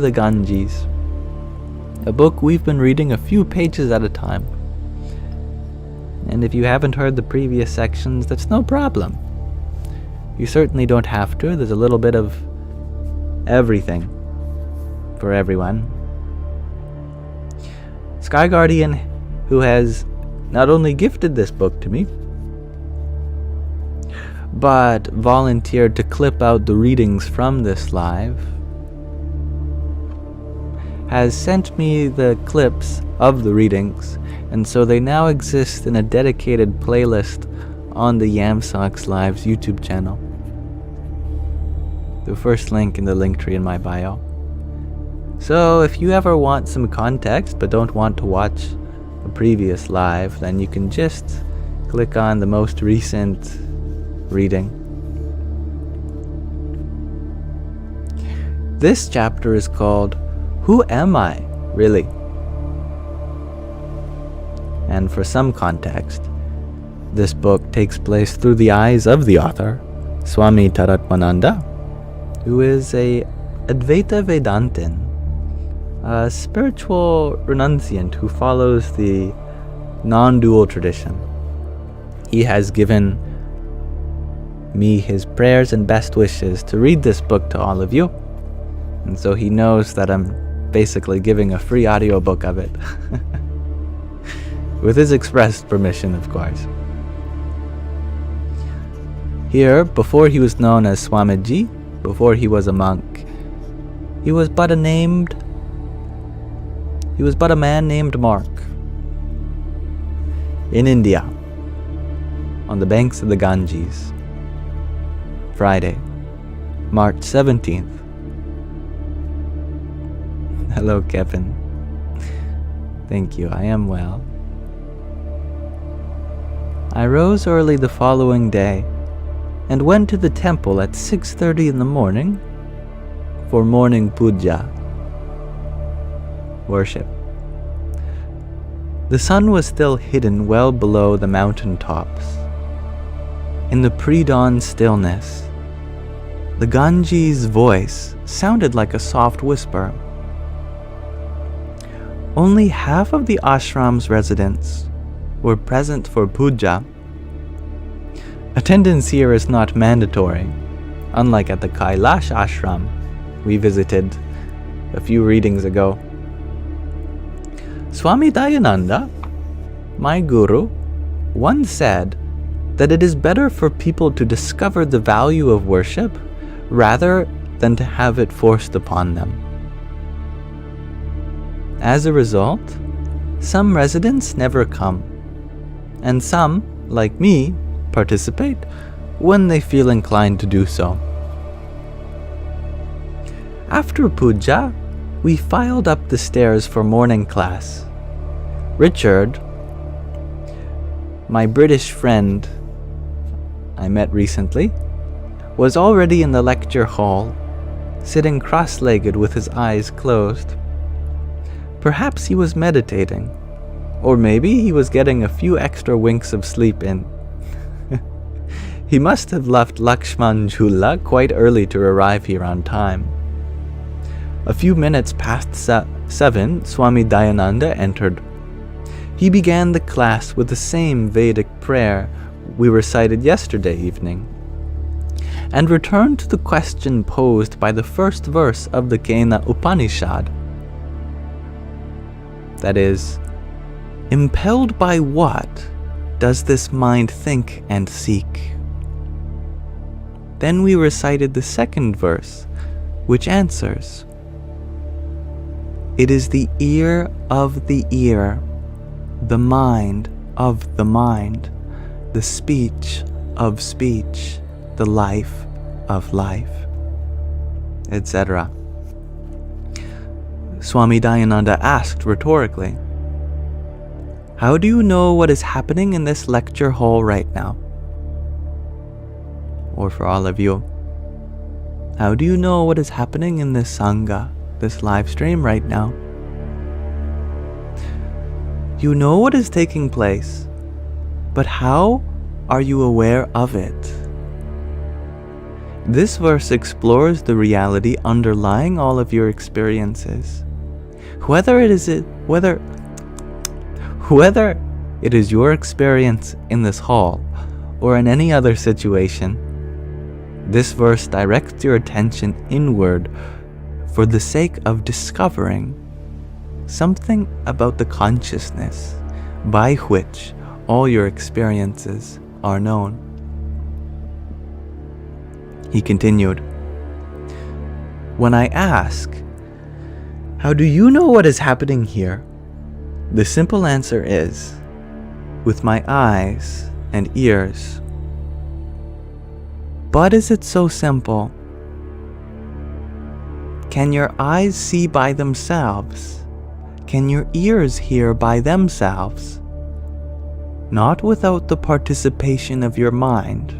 the Ganges, a book we've been reading a few pages at a time. And if you haven't heard the previous sections, that's no problem. You certainly don't have to. There's a little bit of everything for everyone. Sky Guardian, who has not only gifted this book to me, but volunteered to clip out the readings from this live, has sent me the clips of the readings, and so they now exist in a dedicated playlist on the Yamsox Live's YouTube channel. The first link in the link tree in my bio. So if you ever want some context but don't want to watch a previous live, then you can just click on the most recent reading. This chapter is called Who Am I, Really? And for some context, this book takes place through the eyes of the author, Swami Tadatmananda, who is a Advaita Vedantin, a spiritual renunciant who follows the non-dual tradition. He has given me his prayers and best wishes to read this book to all of you, and so he knows that I'm basically giving a free audiobook of it. With his express permission, of course. Here, before he was known as Swamiji, before he was a monk, he was but a man named Mark. In India, on the banks of the Ganges, Friday, March 17th. Hello, Kevin. Thank you, I am well. I rose early the following day and went to the temple at 6:30 in the morning for morning puja, worship. The sun was still hidden well below the mountain tops. In the pre-dawn stillness, the Ganges' voice sounded like a soft whisper. Only half of the ashram's residents were present for puja. Attendance here is not mandatory, unlike at the Kailash ashram we visited a few readings ago. Swami Dayananda, my guru, once said that it is better for people to discover the value of worship rather than to have it forced upon them. As a result, some residents never come, and some, like me, participate when they feel inclined to do so. After puja, we filed up the stairs for morning class. Richard, my British friend I met recently, was already in the lecture hall, sitting cross-legged with his eyes closed. Perhaps he was meditating, or maybe he was getting a few extra winks of sleep in. He must have left Lakshman Jhula quite early to arrive here on time. A few minutes past 7, Swami Dayananda entered. He began the class with the same Vedic prayer we recited yesterday evening, and returned to the question posed by the first verse of the Kena Upanishad. That is, impelled by what does this mind think and seek? Then we recited the second verse, which answers, it is the ear of the ear, the mind of the mind, the speech of speech, the life of life, etc. Swami Dayananda asked rhetorically, how do you know what is happening in this lecture hall right now? Or for all of you, how do you know what is happening in this Sangha, this live stream right now? You know what is taking place, but how are you aware of it? This verse explores the reality underlying all of your experiences. Whether it is your experience in this hall or in any other situation, this verse directs your attention inward for the sake of discovering something about the consciousness by which all your experiences are known. He continued, "When I ask, 'How do you know what is happening here?' the simple answer is, 'With my eyes and ears.' But is it so simple? Can your eyes see by themselves? Can your ears hear by themselves? Not without the participation of your mind.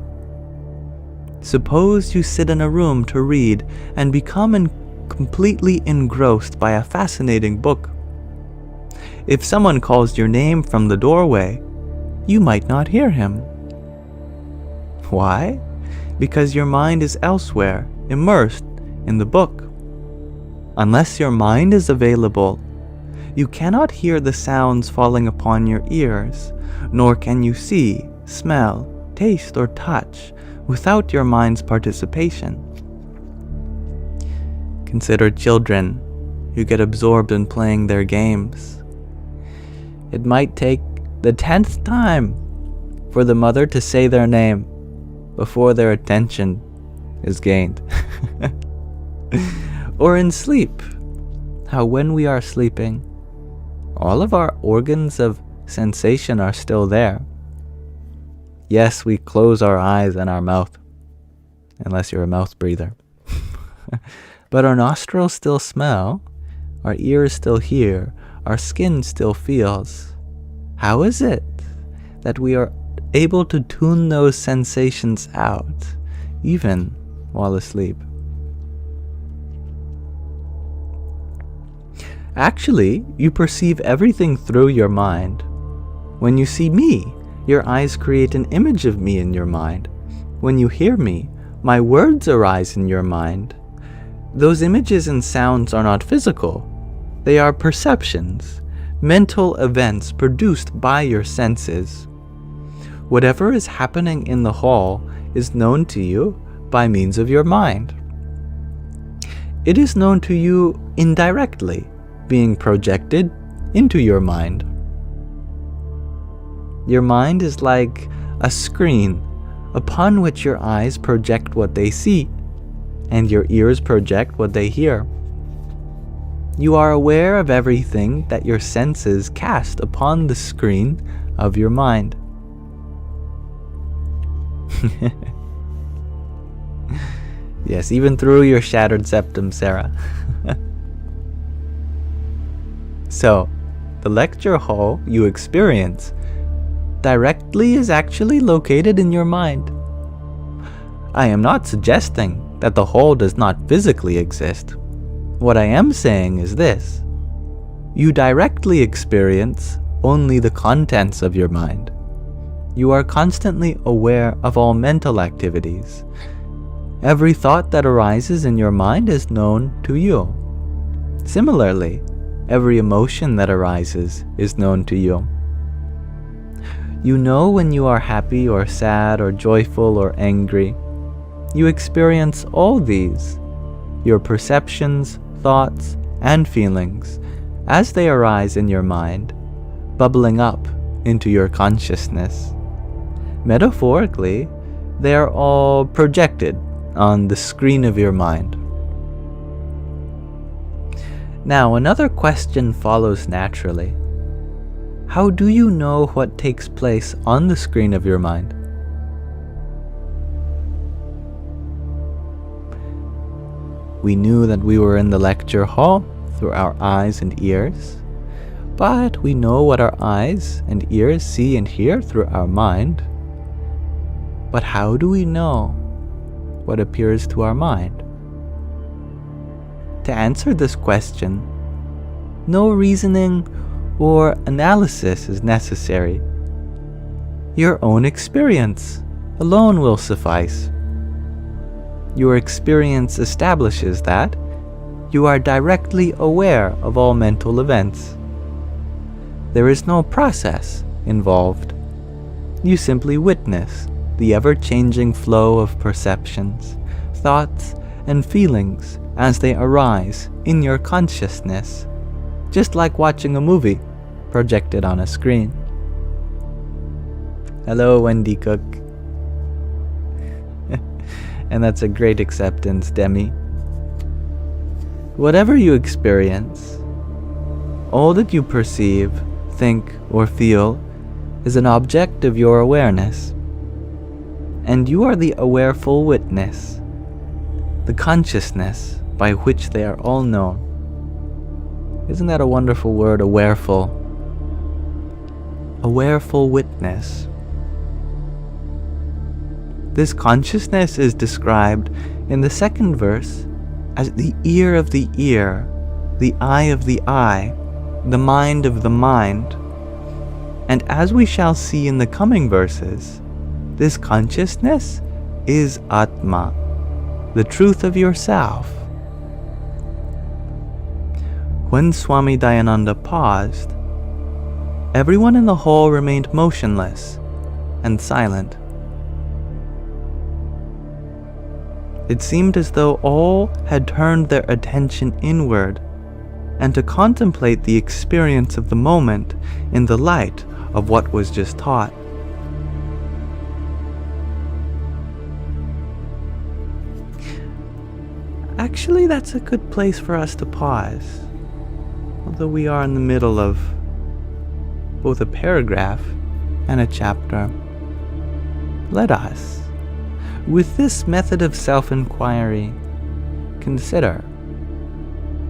Suppose you sit in a room to read and become completely engrossed by a fascinating book. If someone calls your name from the doorway, you might not hear him. Why? Because your mind is elsewhere, immersed in the book. Unless your mind is available, you cannot hear the sounds falling upon your ears, nor can you see, smell, taste, or touch without your mind's participation. Consider children who get absorbed in playing their games. It might take the 10th time for the mother to say their name before their attention is gained. Or in sleep, how when we are sleeping, all of our organs of sensation are still there. Yes, we close our eyes and our mouth, unless you're a mouth breather. But our nostrils still smell, our ears still hear, our skin still feels. How is it that we are able to tune those sensations out, even while asleep? Actually, you perceive everything through your mind. When you see me, your eyes create an image of me in your mind. When you hear me, my words arise in your mind. Those images and sounds are not physical. They are perceptions, mental events produced by your senses. Whatever is happening in the hall is known to you by means of your mind. It is known to you indirectly, being projected into your mind. Your mind is like a screen upon which your eyes project what they see, and your ears project what they hear. You are aware of everything that your senses cast upon the screen of your mind. Yes, even through your shattered septum, Sarah. So, the lecture hall you experience directly is actually located in your mind. I am not suggesting that the hall does not physically exist. What I am saying is this: you directly experience only the contents of your mind. You are constantly aware of all mental activities. Every thought that arises in your mind is known to you. Similarly, every emotion that arises is known to you. You know when you are happy or sad or joyful or angry. You experience all these, your perceptions, thoughts, and feelings, as they arise in your mind, bubbling up into your consciousness. Metaphorically, they are all projected on the screen of your mind. Now, another question follows naturally. How do you know what takes place on the screen of your mind? We knew that we were in the lecture hall through our eyes and ears, but we know what our eyes and ears see and hear through our mind. But how do we know what appears to our mind? To answer this question, no reasoning or analysis is necessary. Your own experience alone will suffice. your experience establishes that you are directly aware of all mental events. There is no process involved. You simply witness the ever-changing flow of perceptions, thoughts, and feelings as they arise in your consciousness, just like watching a movie projected on a screen. Hello, Wendy Cook. And that's a great acceptance, Demi. Whatever you experience, all that you perceive, think, or feel is an object of your awareness. And you are the awareful witness, the consciousness by which they are all known. Isn't that a wonderful word, awareful? Awareful witness. This consciousness is described in the second verse as the ear of the ear, the eye of the eye, the mind of the mind. And as we shall see in the coming verses, this consciousness is Atma, the truth of yourself. When Swami Dayananda paused, everyone in the hall remained motionless and silent. It seemed as though all had turned their attention inward and to contemplate the experience of the moment in the light of what was just taught. Actually, that's a good place for us to pause. Although we are in the middle of both a paragraph and a chapter, let us, with this method of self-inquiry, consider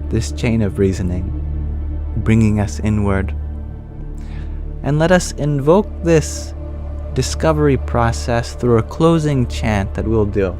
this chain of reasoning, bringing us inward. And let us invoke this discovery process through a closing chant that we'll do.